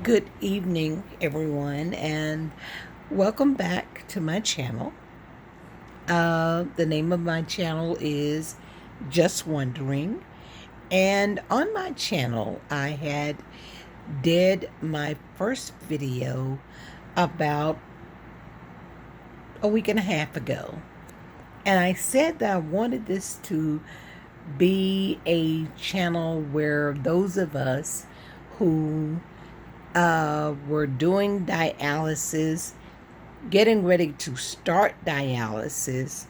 Good evening, everyone, and welcome back to my channel. The name of my channel is Just Wondering, and on my channel, I had did my first video about a week and a half ago, and I said that I wanted this to be a channel where those of us who were doing dialysis, getting ready to start dialysis,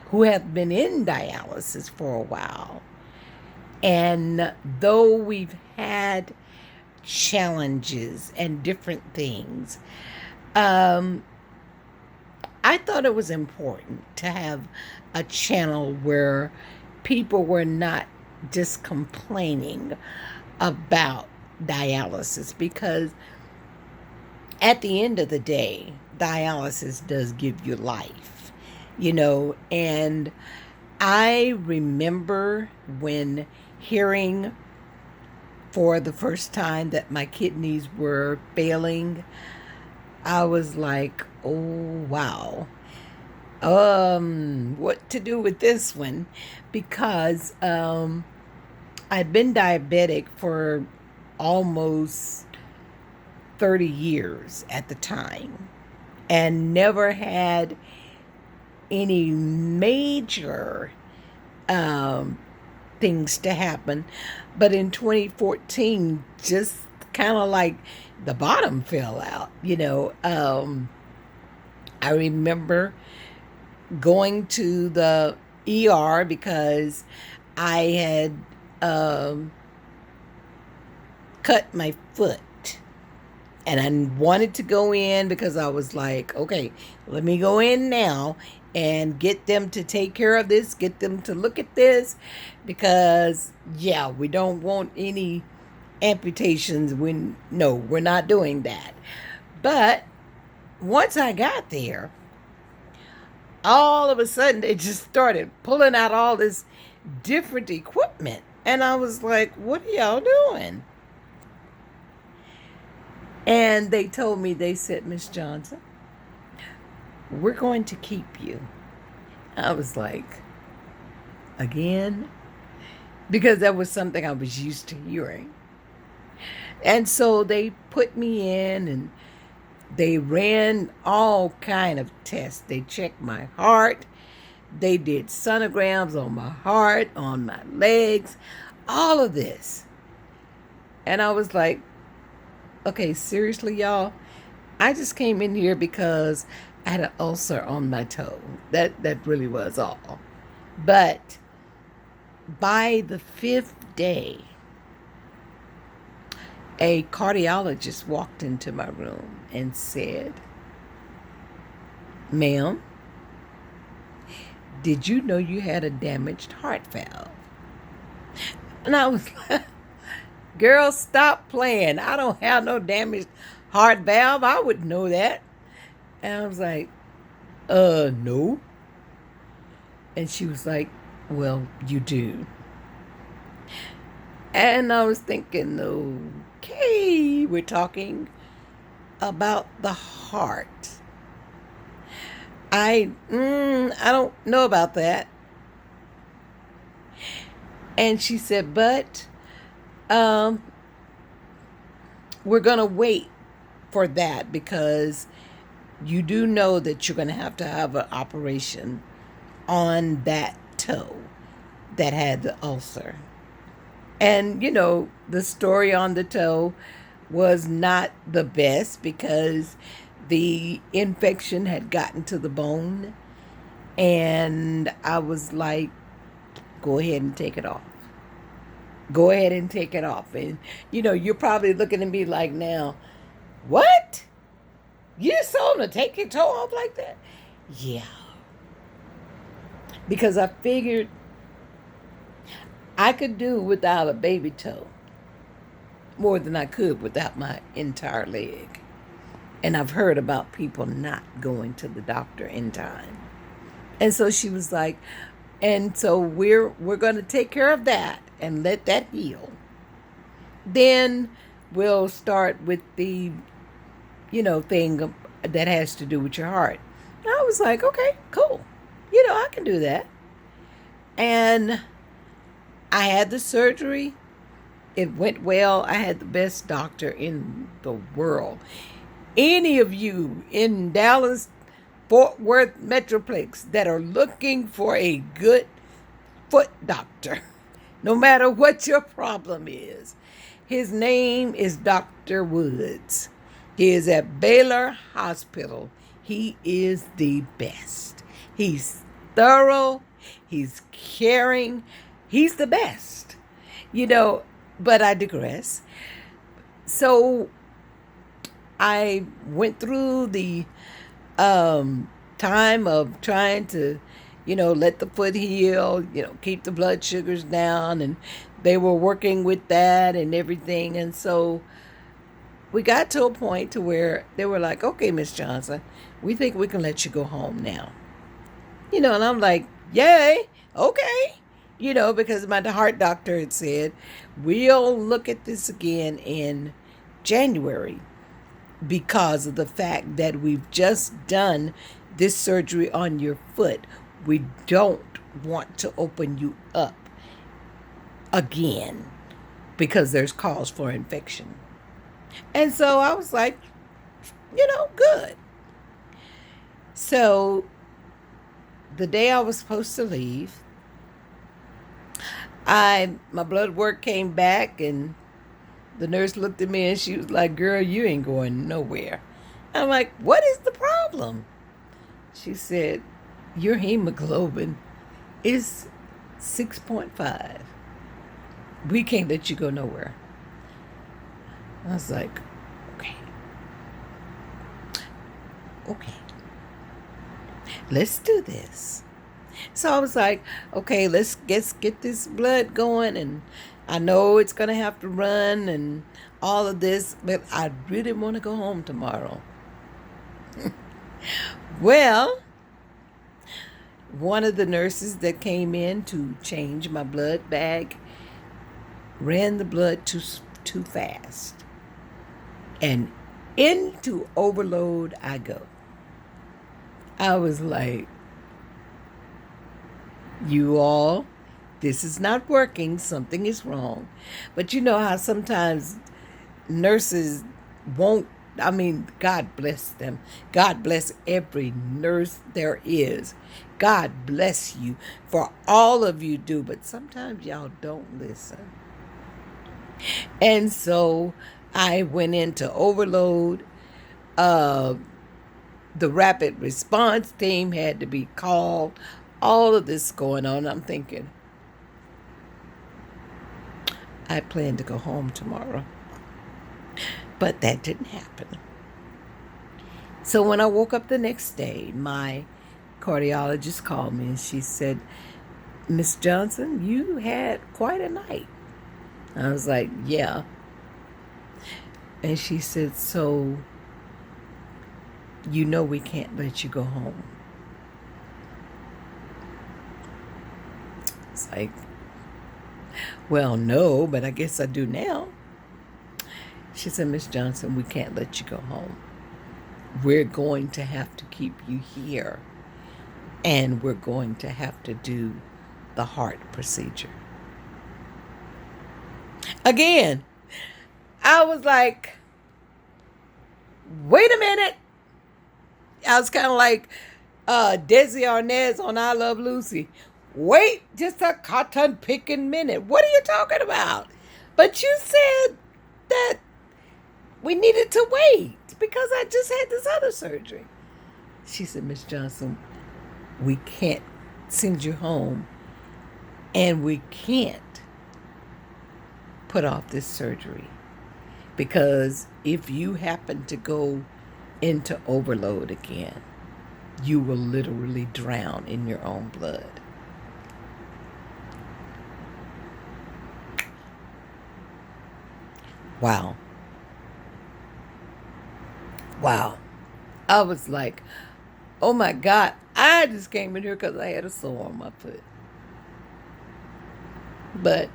who have been in dialysis for a while. And though we've had challenges and different things, um, I thought it was important to have a channel where people were not just complaining about dialysis, because at the end of the day, dialysis does give you life, and I remember when hearing for the first time that my kidneys were failing, I was like, oh, wow. What to do with this one? Because I'd been diabetic for almost 30 years at the time and never had any major um, things to happen. But in 2014, just kind of like the bottom fell out. I remember going to the ER because I had cut my foot. And I wanted to go in because I was like, okay, let me go in now and get them to take care of this, get them to look at this, because, yeah, we don't want any amputations. No, we're not doing that. But once I got there, all of a sudden they just started pulling out all this different equipment. And I was like, what are y'all doing? And they told me, they said, Miss Johnson, we're going to keep you. I was like, again? Because that was something I was used to hearing. And so they put me in and they ran all kind of tests. They checked my heart. They did sonograms on my heart, on my legs, all of this. And I was like, okay, seriously, y'all? I just came in here because I had an ulcer on my toe. That really was all. But by the fifth day, a cardiologist walked into my room and said, ma'am, did you know you had a damaged heart valve? And I was like, girl, stop playing. I don't have no damaged heart valve. I would know that. And I was like, no. And she was like, well, you do. And I was thinking, okay, we're talking about the heart. I don't know about that. And she said, but we're going to wait for that, because you do know that you're going to have an operation on that toe that had the ulcer. And, the story on the toe was not the best, because the infection had gotten to the bone. And I was like, go ahead and take it off. Go ahead and take it off. And, you're probably looking at me like, now, what? You just told them to take your toe off like that? Yeah. Because I figured I could do without a baby toe more than I could without my entire leg. And I've heard about people not going to the doctor in time. And so she was like, and so we're going to take care of that and let that heal. Then we'll start with the, thing that has to do with your heart. I was like, okay, cool. I can do that. And I had the surgery. It went well. I had the best doctor in the world. Any of you in Dallas, Fort Worth Metroplex that are looking for a good foot doctor, no matter what your problem is, his name is Dr. Woods. He is at Baylor Hospital. He is the best. He's thorough. He's caring. He's the best. But I digress. So I went through the time of trying to, let the foot heal, keep the blood sugars down, and they were working with that and everything. And so we got to a point to where they were like, okay, Miss Johnson, we think we can let you go home now. And I'm like, yay, okay. Because my heart doctor had said, we'll look at this again in January because of the fact that we've just done this surgery on your foot. We don't want to open you up again because there's cause for infection. And so I was like, good. So the day I was supposed to leave, my blood work came back, and the nurse looked at me and she was like, girl, you ain't going nowhere. I'm like, what is the problem? She said, your hemoglobin is 6.5. We can't let you go nowhere. I was like, okay, let's do this. So I was like, okay, let's get this blood going, and I know it's going to have to run and all of this, but I really want to go home tomorrow. Well, one of the nurses that came in to change my blood bag ran the blood too fast. And into overload I go. I was like, you all, this is not working. Something is wrong. But you know how sometimes nurses won't, God bless them. God bless every nurse there is. God bless you for all of you do, but sometimes y'all don't listen. And so I went into overload. The rapid response team had to be called. All of this going on. I'm thinking, I plan to go home tomorrow. But that didn't happen. So when I woke up the next day, my cardiologist called me and she said, Miss Johnson, you had quite a night. I was like, yeah. And she said, so we can't let you go home. It's like, well, no, but I guess I do now. She said, Miss Johnson, we can't let you go home. We're going to have to keep you here, and we're going to have to do the heart procedure. Again, I was like, wait a minute. I was kind of like Desi Arnaz on I Love Lucy. Wait just a cotton picking minute. What are you talking about? But you said that we needed to wait because I just had this other surgery. She said, Miss Johnson, we can't send you home, and we can't put off this surgery because if you happen to go into overload again, you will literally drown in your own blood. Wow. I was like, oh my God, I just came in here because I had a sore on my foot. But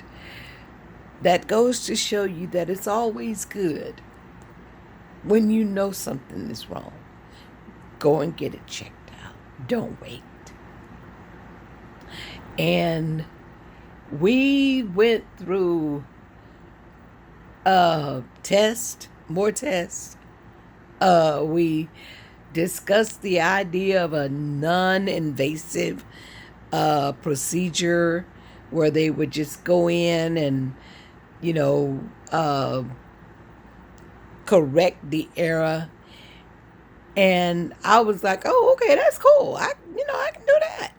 That goes to show you that it's always good when you know something is wrong. Go and get it checked out. Don't wait. And we went through more tests. We discussed the idea of a non-invasive procedure where they would just go in and, you know, correct the error. And I was like, oh, okay, that's cool. I can do that.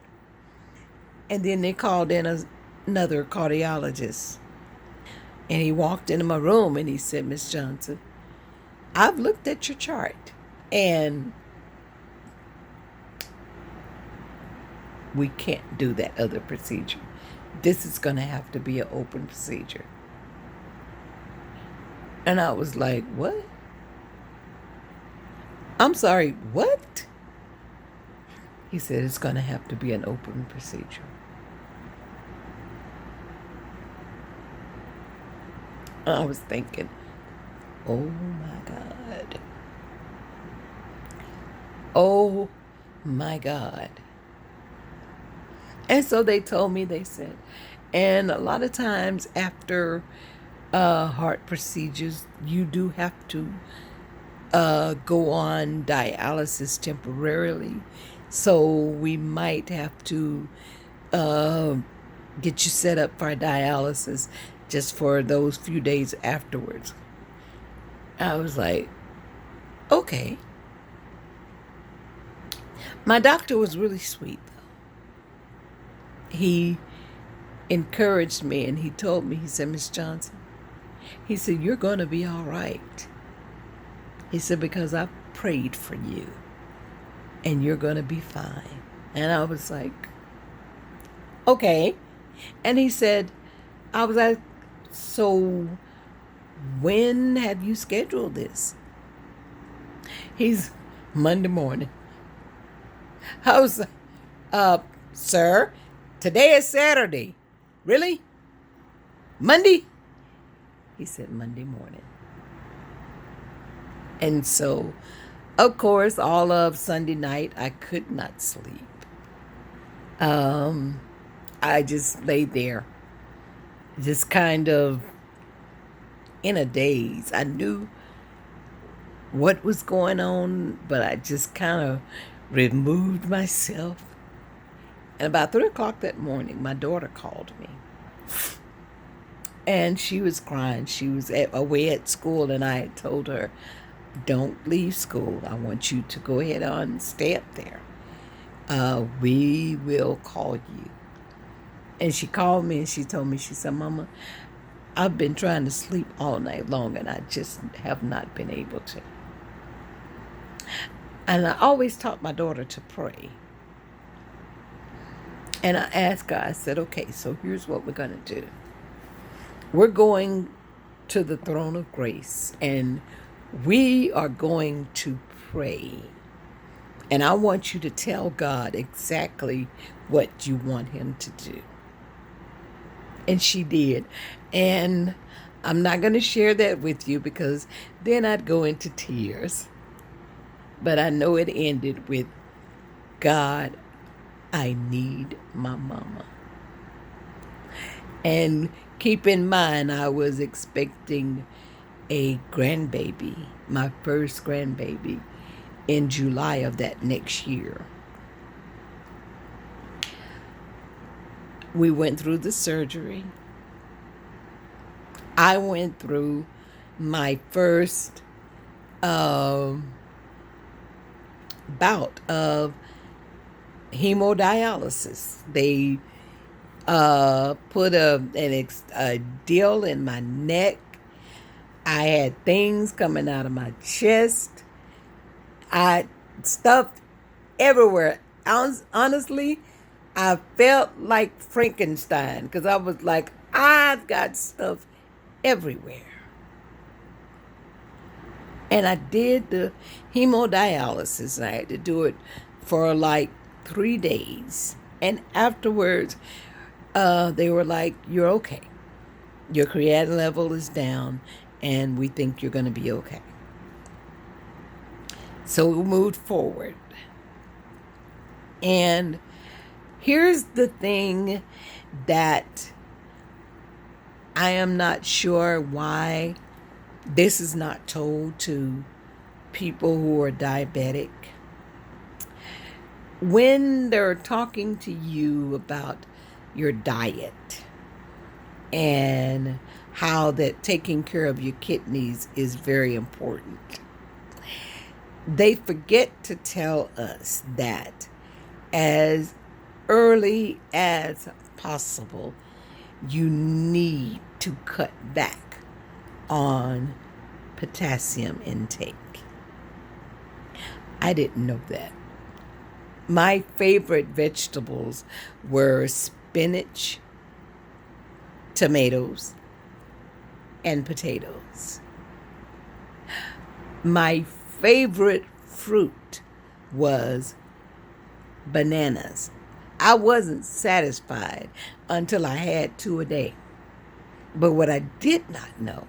And then they called in another cardiologist. And he walked into my room and he said, Miss Johnson, I've looked at your chart and we can't do that other procedure. This is going to have to be an open procedure. And I was like, what? I'm sorry, what? He said, it's going to have to be an open procedure. And I was thinking, oh my God. Oh my God. And so they told me, they said, and a lot of times after heart procedures, you do have to go on dialysis temporarily. So we might have to get you set up for dialysis just for those few days afterwards. I was like, okay. My doctor was really sweet, though. He encouraged me and he told me, he said, Miss Johnson, he said, you're going to be all right. He said, because I prayed for you and you're going to be fine. And I was like, okay. And he said, I was like, so when have you scheduled this? He's Monday morning. I was like, sir, today is Saturday. Really? Monday? He said Monday morning. And so, of course, all of Sunday night, I could not sleep. I just laid there, just kind of in a daze. I knew what was going on, but I just kind of removed myself. And about 3 o'clock that morning, my daughter called me. And she was crying. She was away at school, and I had told her, don't leave school. I want you to go ahead and stay up there. We will call you. And she called me and she told me, she said, Mama, I've been trying to sleep all night long and I just have not been able to. And I always taught my daughter to pray. And I asked her, I said, okay, so here's what we're going to do. We're going to the throne of grace and we are going to pray. And I want you to tell God exactly what you want him to do. And she did. And I'm not going to share that with you because then I'd go into tears. But I know it ended with, God, I need my mama. And keep in mind, I was expecting a grandbaby, my first grandbaby, in July of that next year. We went through the surgery. I went through my first bout of hemodialysis. They put a deal in my neck. I had things coming out of my chest. I stuff everywhere. Honestly, I felt like Frankenstein because I was like, I've got stuff everywhere. And I did the hemodialysis, and I had to do it for like 3 days. And afterwards, they were like, you're okay. Your creatinine level is down, and we think you're going to be okay. So we moved forward. And here's the thing that I am not sure why this is not told to people who are diabetic. When they're talking to you about your diet and how that taking care of your kidneys is very important, they forget to tell us that as early as possible, you need to cut back on potassium intake. I didn't know that. My favorite vegetables were spinach, tomatoes, and potatoes. My favorite fruit was bananas. I wasn't satisfied until I had 2 a day. But what I did not know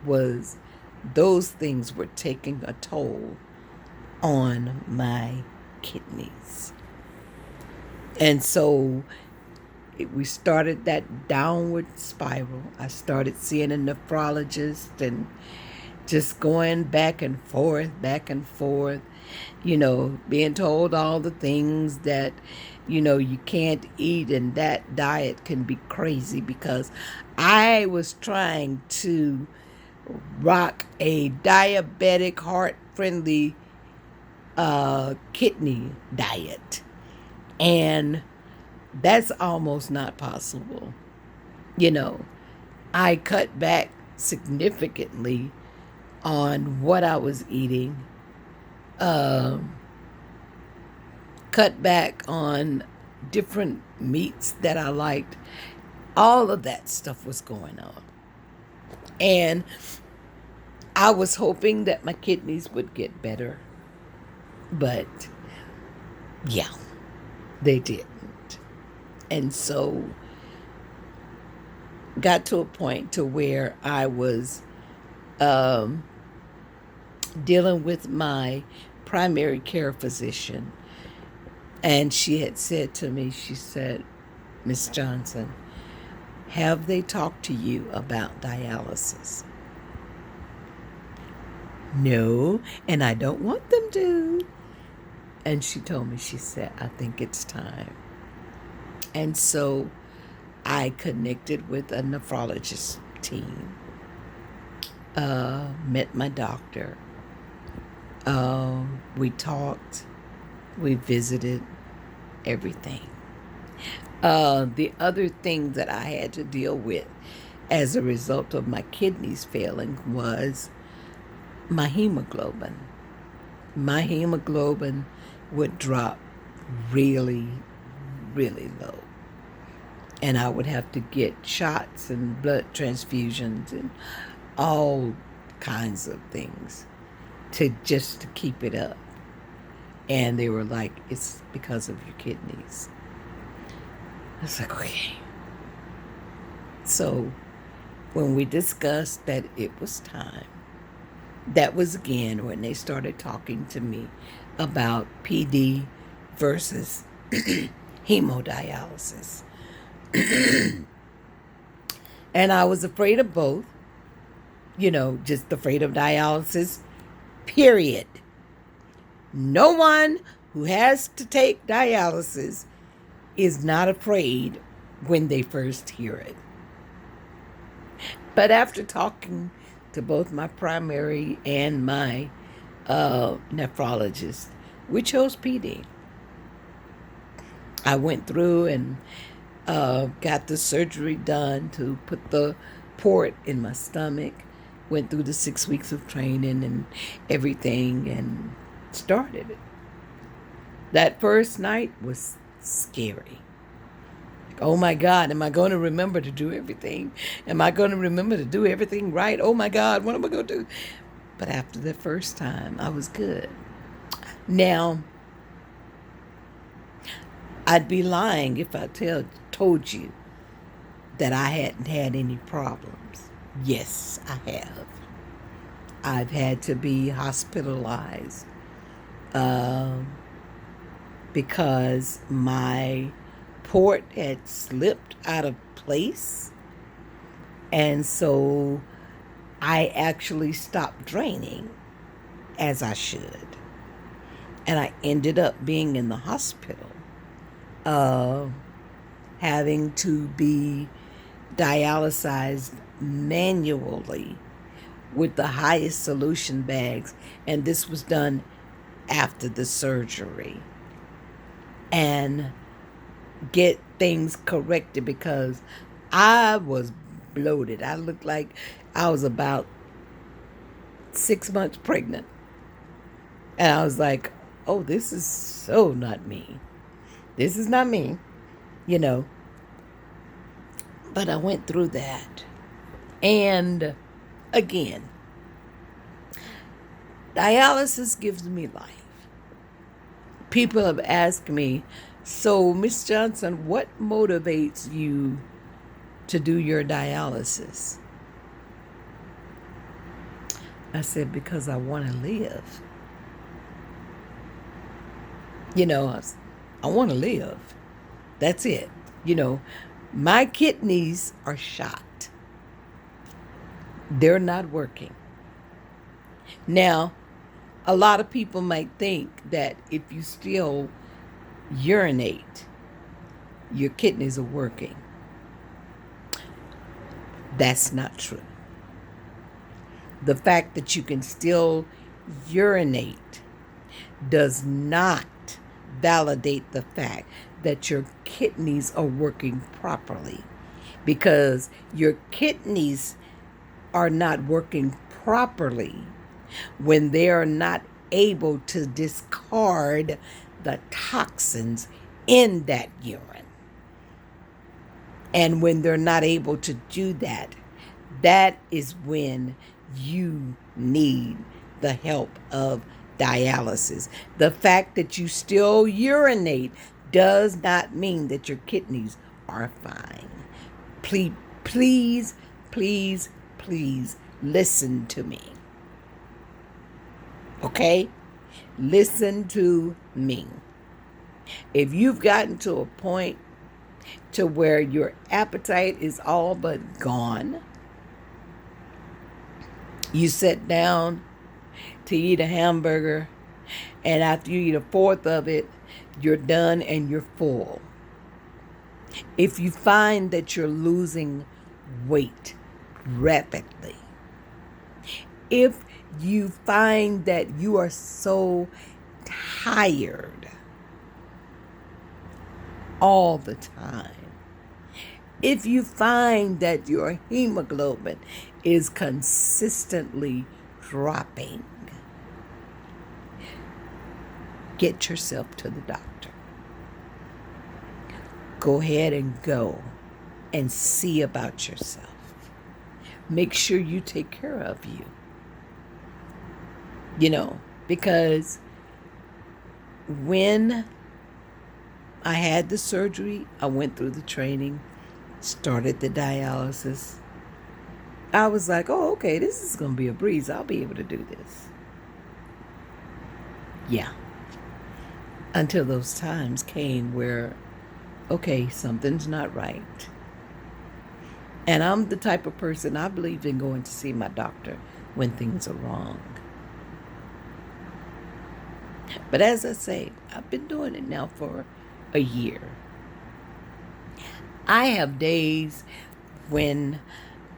was those things were taking a toll on my kidneys. And so we started that downward spiral. I started seeing a nephrologist and just going back and forth, being told all the things that, you can't eat, and that diet can be crazy because I was trying to rock a diabetic, heart-friendly kidney diet. And that's almost not possible. I cut back significantly on what I was eating, cut back on different meats that I liked. All of that stuff was going on. And I was hoping that my kidneys would get better. But yeah, they didn't. And so got to a point to where I was dealing with my primary care physician. And she had said to me, she said, "Miss Johnson, have they talked to you about dialysis?" "No, and I don't want them to." And she told me, she said, "I think it's time." And so I connected with a nephrologist team, met my doctor. We talked, we visited, everything. The other thing that I had to deal with as a result of my kidneys failing was my hemoglobin. My hemoglobin would drop really, really low. And I would have to get shots and blood transfusions and all kinds of things to keep it up. And they were like, "It's because of your kidneys." I was like, okay. So when we discussed that it was time, that was again when they started talking to me about PD versus hemodialysis. And I was afraid of both, just afraid of dialysis, period. No one who has to take dialysis is not afraid when they first hear it. But after talking to both my primary and my nephrologist, we chose PD. I went through and got the surgery done to put the port in my stomach, went through the 6 weeks of training and everything, and started it. That first night was scary. Oh my God, am I going to remember to do everything? Am I going to remember to do everything right? Oh my God, what am I going to do? But after the first time, I was good. Now, I'd be lying if I told you that I hadn't had any problems. Yes, I have. I've had to be hospitalized um, because my port had slipped out of place. And so I actually stopped draining as I should. And I ended up being in the hospital, uh, having to be dialysized manually with the highest solution bags. And this was done after the surgery. And get things corrected because I was bloated. I looked like I was about 6 months pregnant. And I was like, oh, this is so not me. This is not me, you know. But I went through that. And again, dialysis gives me life. People have asked me, so Miss Johnson, what motivates you to do your dialysis? I said, because I want to live. You know, I want to live. That's it. You know, my kidneys are shot. They're not working. Now, a lot of people might think that if you still urinate, your kidneys are working. That's not true. The fact that you can still urinate does not validate the fact that your kidneys are working properly, because your kidneys are not working properly when they are not able to discard the toxins in that urine. And when they're not able to do that, that is when you need the help of dialysis. The fact that you still urinate does not mean that your kidneys are fine. Please, please, please, please listen to me. Okay? Listen to me. If you've gotten to a point to where your appetite is all but gone, you sit down to eat a hamburger, and after you eat a fourth of it, you're done and you're full. If you find that you're losing weight rapidly, if you find that you are so tired all the time, if you find that your hemoglobin is consistently dropping, get yourself to the doctor. Go ahead and go and see about yourself. Make sure you take care of you. You know, because when I had the surgery, I went through the training, started the dialysis. I was like, oh, okay, this is going to be a breeze. I'll be able to do this. Yeah. Until those times came where, okay, something's not right. And I'm the type of person, I believe in going to see my doctor when things are wrong. But as I say, I've been doing it now for a year. I have days when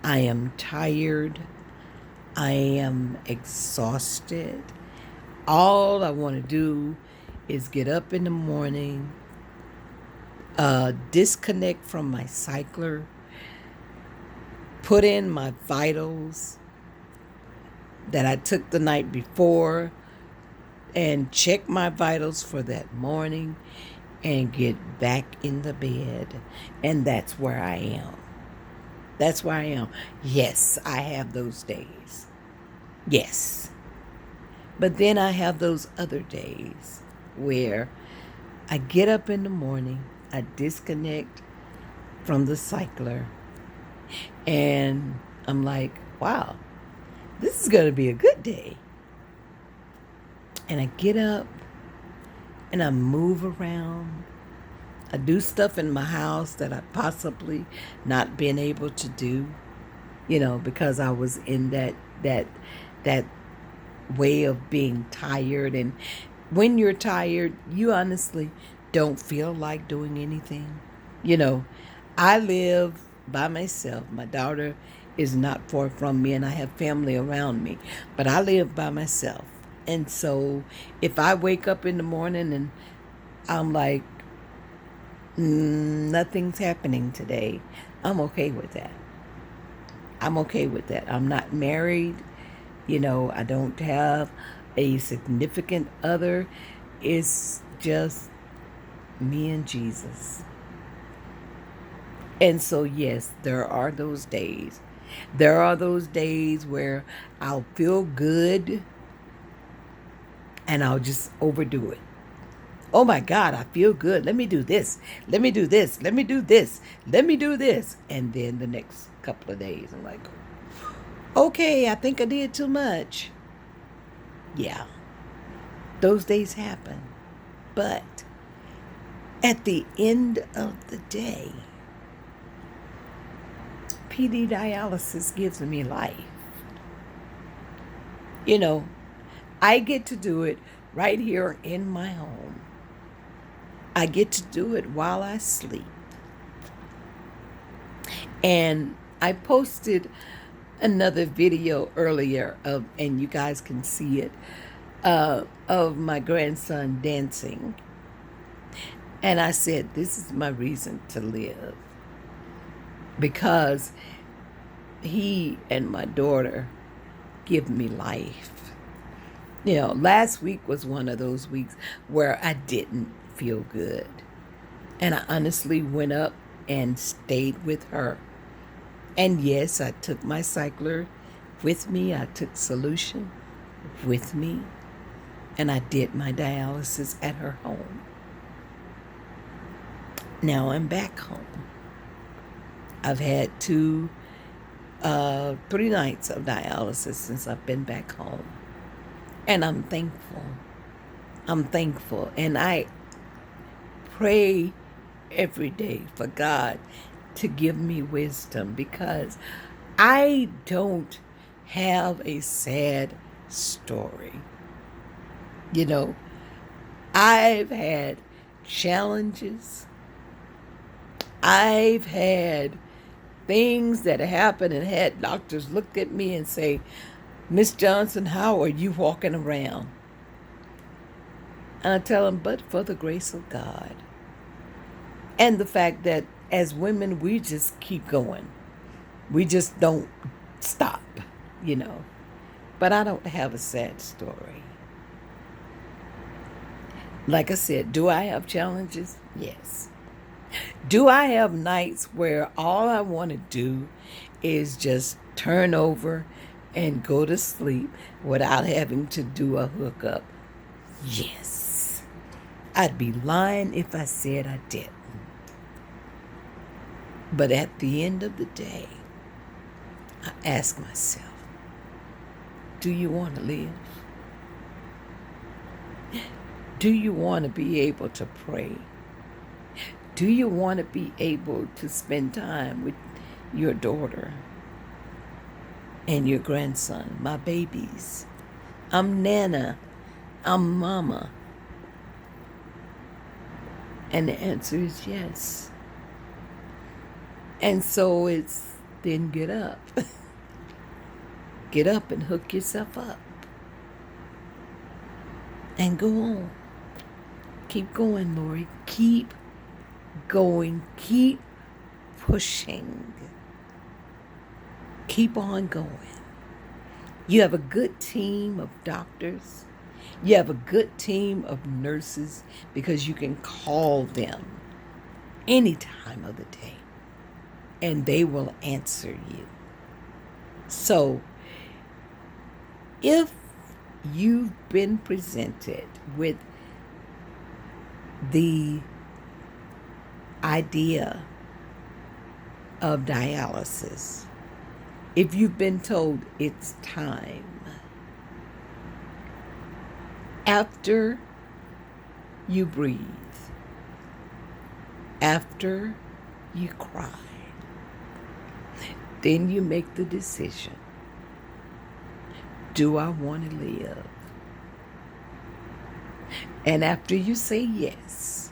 I am tired, I am exhausted. All I want to do is get up in the morning, disconnect from my cycler, put in my vitals that I took the night before, and check my vitals for that morning and get back in the bed. And that's where I am. That's where I am. Yes, I have those days. Yes. But then I have those other days where I get up in the morning, I disconnect from the cycler, And I'm like, wow, this is going to be a good day. And I get up and I move around. I do stuff in my house that I possibly not been able to do, because I was in that way of being tired. And when you're tired, you honestly don't feel like doing anything. You know, I live by myself. My daughter is not far from me, and I have family around me, but I live by myself. And so if I wake up in the morning and I'm like, nothing's happening today, I'm okay with that. I'm okay with that. I'm not married. I don't have a significant other. It's just me and Jesus. And so, yes, there are those days. There are those days where I'll feel good and I'll just overdo it. Oh my God, I feel good. Let me do this. Let me do this. Let me do this. Let me do this. And then the next couple of days, I'm like, okay, I think I did too much. Yeah, those days happen. But at the end of the day, PD dialysis gives me life. You know, I get to do it right here in my home. I get to do it while I sleep. And I posted another video earlier and you guys can see it, of my grandson dancing. And I said, this is my reason to live. Because he and my daughter give me life. Last week was one of those weeks where I didn't feel good. And I honestly went up and stayed with her. And yes, I took my cycler with me. I took solution with me. And I did my dialysis at her home. Now I'm back home. I've had 3 nights of dialysis since I've been back home. And I'm thankful. I'm thankful. And I pray every day for God to give me wisdom, because I don't have a sad story. I've had challenges. I've had things that happened and had doctors look at me and say, Miss Johnson, how are you walking around? And I tell them, but for the grace of God. And the fact that as women, we just keep going. We just don't stop, But I don't have a sad story. Like I said, do I have challenges? Yes. Do I have nights where all I want to do is just turn over and go to sleep without having to do a hookup? Yes. I'd be lying if I said I didn't. But at the end of the day, I ask myself, do you want to live? Do you want to be able to pray? Do you want to be able to spend time with your daughter and your grandson, my babies? I'm Nana. I'm Mama. And the answer is yes. And so it's then get up. Get up and hook yourself up. And go on. Keep going, Lori. Keep going. Keep pushing. Keep on going. You have a good team of doctors. You have a good team of nurses, because you can call them any time of the day and they will answer you. So if you've been presented with the idea of dialysis, if you've been told it's time, after you breathe, after you cry, then you make the decision. Do I want to live? And after you say yes,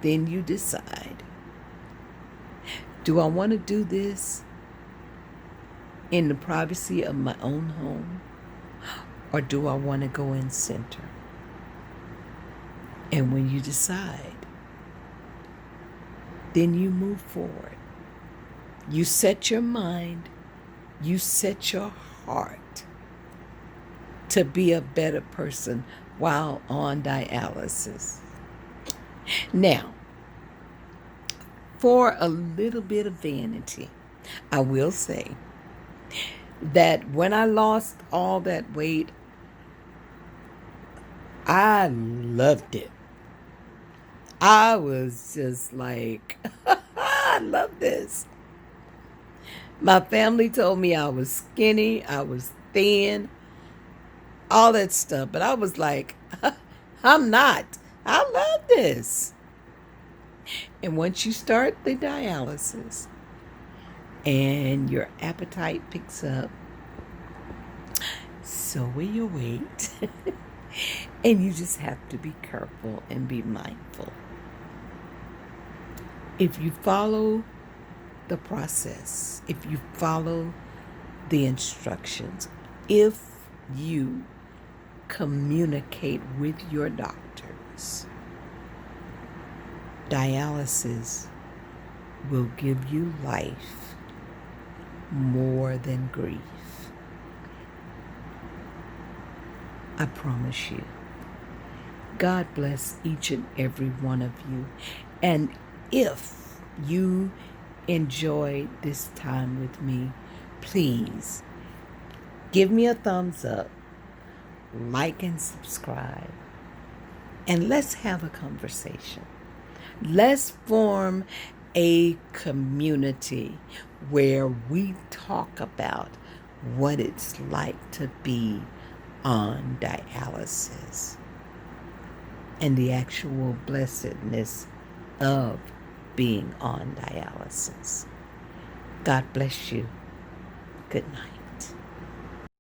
then you decide, do I want to do this in the privacy of my own home, or do I want to go in center? And when you decide, then you move forward. You set your mind, you set your heart to be a better person while on dialysis. Now, for a little bit of vanity, I will say that when I lost all that weight, I loved it. I was just like, I love this. My family told me I was skinny, I was thin, all that stuff. But I was like, I'm not. I love this. And once you start the dialysis and your appetite picks up, so will your weight. And you just have to be careful and be mindful. If you follow the process, if you follow the instructions, if you communicate with your doctors, dialysis will give you life more than grief. I promise you. God bless each and every one of you. And if you enjoyed this time with me, please give me a thumbs up, like and subscribe, and let's have a conversation. Let's form a community where we talk about what it's like to be on dialysis and the actual blessedness of being on dialysis. God bless you. Good night.